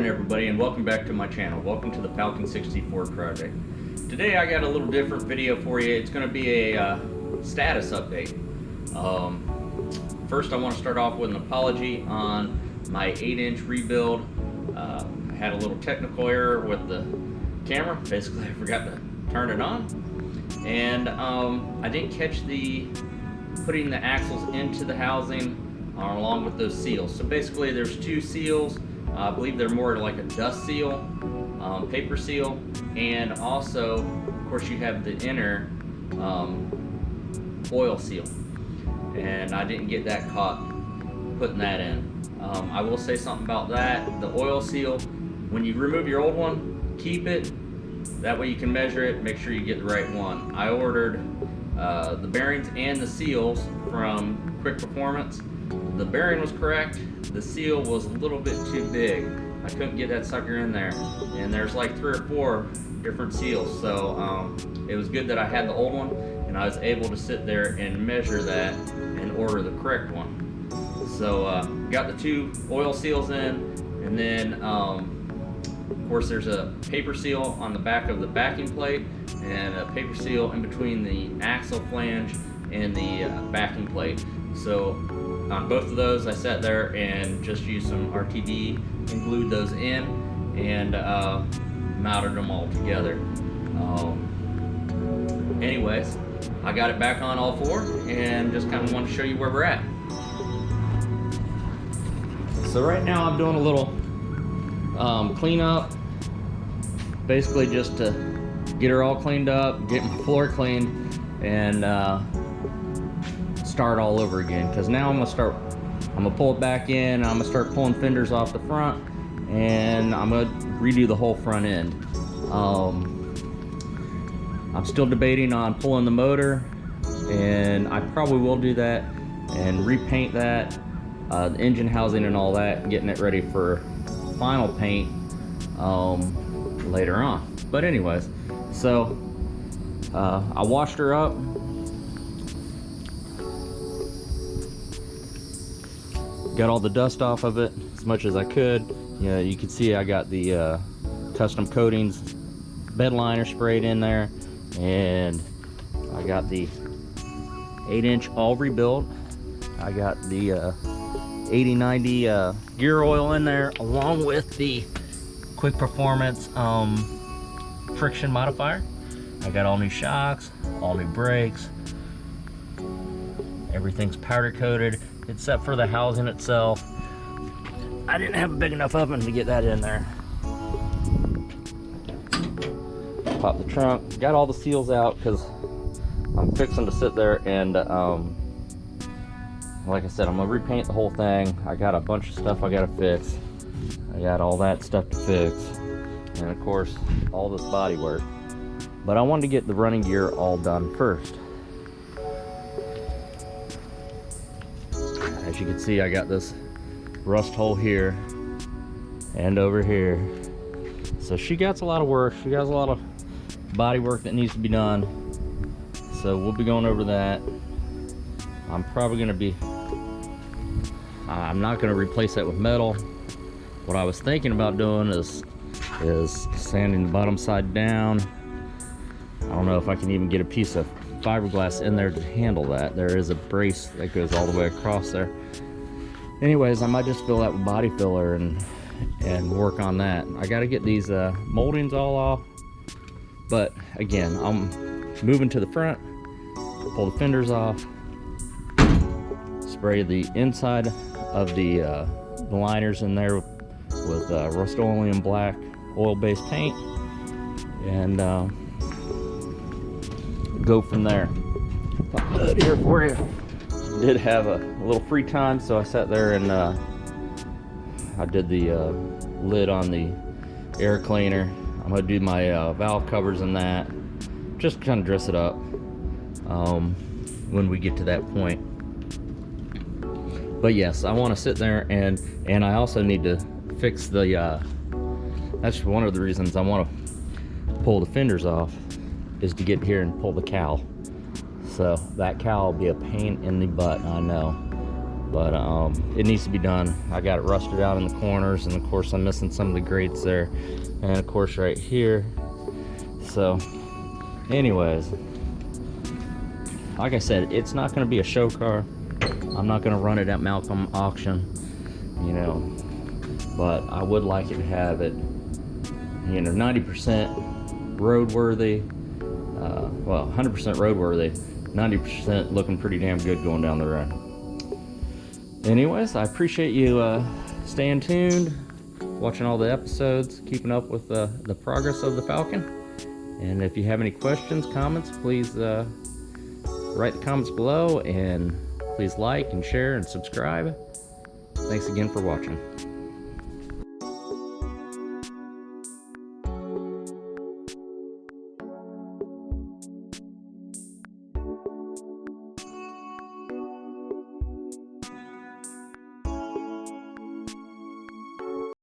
morning everybody, and welcome back to my channel. Welcome to the Falcon 64 project. Today I got a little different video for you. It's going to be a status update. First I want to start off with an apology on my 8-inch rebuild. I had a little technical error with the camera. Basically I forgot to turn it on, and I didn't catch the putting the axles into the housing along with those seals. So basically there's two seals. I believe they're more like a dust seal, paper seal, and also of course you have the inner oil seal, and I didn't get that caught putting that in. I will say something about that. The oil seal, when you remove your old one, keep it. That way you can measure it, make sure you get the right one. I ordered the bearings and the seals from Quick Performance. The bearing was correct, the seal was a little bit too big. I couldn't get that sucker in there, and there's like 3 or 4 different seals. So it was good that I had the old one, and I was able to sit there and measure that and order the correct one. So got the 2 oil seals in, and then of course there's a paper seal on the back of the backing plate and a paper seal in between the axle flange and the backing plate. So on both of those I sat there and just used some RTD and glued those in and mounted them all together. Anyways, I got it back on all 4 and just kind of want to show you where we're at. So right now I'm doing a little cleanup, basically just to get her all cleaned up, get my floor cleaned, and start all over again. Because now I'm gonna pull it back in, I'm gonna start pulling fenders off the front, and I'm gonna redo the whole front end. I'm still debating on pulling the motor, and I probably will do that and repaint that, the engine housing and all that, getting it ready for final paint later on. But anyways, so I washed her up. Got all the dust off of it as much as I could. Yeah, you can see I got the custom coatings bed liner sprayed in there, and I got the 8-inch all rebuilt. I got the 80/90 gear oil in there, along with the Quick Performance friction modifier. I got all new shocks, all new brakes. Everything's powder coated except for the housing itself. I didn't have a big enough oven to get that in there. Pop the trunk, got all the seals out because I'm fixing to sit there and like I said, I'm gonna repaint the whole thing. I got a bunch of stuff I gotta fix. I got all that stuff to fix, and of course all this body work, but I wanted to get the running gear all done first. As you can see, I got this rust hole here and over here. So she got a lot of work. She got a lot of body work that needs to be done. So we'll be going over that. I'm probably going to be, I'm not going to replace that with metal. What I was thinking about doing is sanding the bottom side down. I don't know if I can even get a piece of fiberglass in there to handle that. There is a brace that goes all the way across there. Anyways, I might just fill that with body filler and work on that. I got to get these moldings all off, but again, I'm moving to the front, pull the fenders off, spray the inside of the liners in there with Rust-Oleum black oil-based paint, and go from there. Put here for you. Did have a little free time, so I sat there and I did the lid on the air cleaner. I'm gonna do my valve covers and that, just kind of dress it up when we get to that point. But yes, I want to sit there and I also need to fix the that's one of the reasons I want to pull the fenders off, is to get here and pull the cowl. So that cowl will be a pain in the butt, I know, but it needs to be done. I got it rusted out in the corners, and of course I'm missing some of the grates there, and of course right here. So anyways, like I said, it's not going to be a show car. I'm not going to run it at Malcolm auction, you know, but I would like it to have it, you know, 90% roadworthy, well, 100% roadworthy, 90% looking pretty damn good going down the road. Anyways, I appreciate you staying tuned, watching all the episodes, keeping up with the progress of the Falcon. And if you have any questions, comments, please write the comments below, and please like and share and subscribe. Thanks again for watching.